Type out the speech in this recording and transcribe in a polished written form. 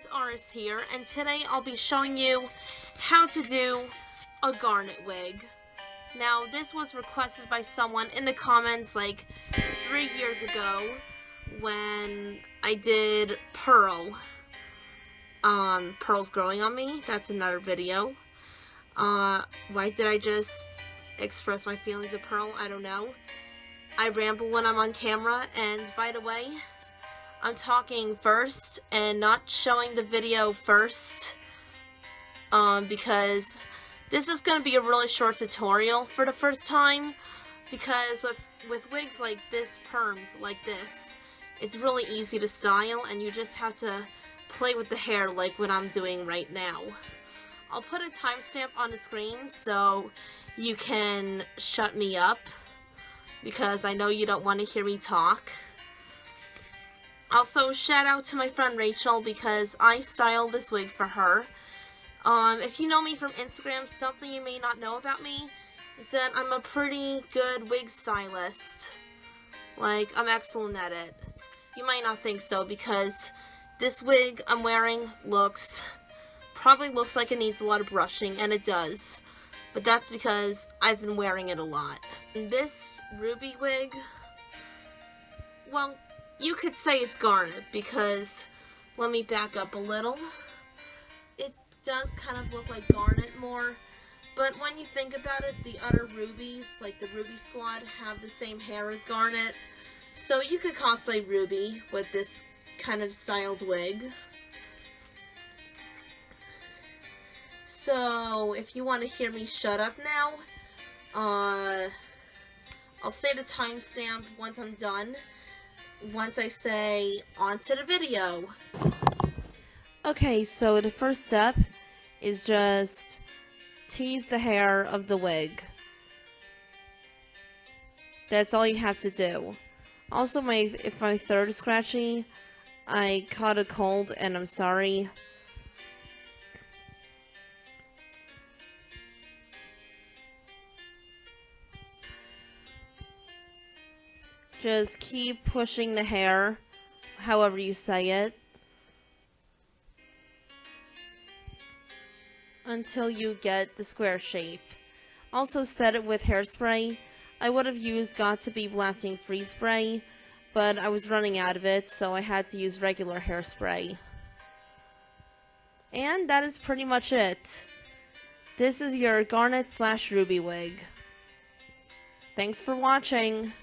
friends, Aris here, and today I'll be showing you how to do a garnet wig. Now, this was requested by someone in the comments like 3 years ago when I did Pearl. Pearl's growing on me. That's another video. Why did I just express my feelings of Pearl? I don't know. I ramble when I'm on camera, and by the way, I'm talking first and not showing the video first, because this is going to be a really short tutorial for the first time, because with wigs like this, permed like this, it's really easy to style, and you just have to play with the hair like what I'm doing right now. I'll put a timestamp on the screen so you can shut me up, because I know you don't want to hear me talk. Also, shout out to my friend Rachel, because I styled this wig for her. If you know me from Instagram, something you may not know about me is that I'm a pretty good wig stylist. Like, I'm excellent at it. You might not think so, because this wig I'm wearing probably looks like it needs a lot of brushing, and it does. But that's because I've been wearing it a lot. And this ruby wig, well, you could say it's garnet, because, let me back up a little, it does kind of look like garnet more, but when you think about it, the other rubies, like the Ruby Squad, have the same hair as garnet, so you could cosplay Ruby with this kind of styled wig. So, if you want to hear me shut up now, I'll say the timestamp once I'm done. Once I say, on to the video. Okay, so the first step is just tease the hair of the wig. That's all you have to do. Also, if my throat is scratchy, I caught a cold and I'm sorry. Just keep pushing the hair, however you say it, until you get the square shape. Also set it with hairspray. I would have used Got2b Blasting Freeze Spray, but I was running out of it, so I had to use regular hairspray. And that is pretty much it. This is your garnet/ruby wig. Thanks for watching.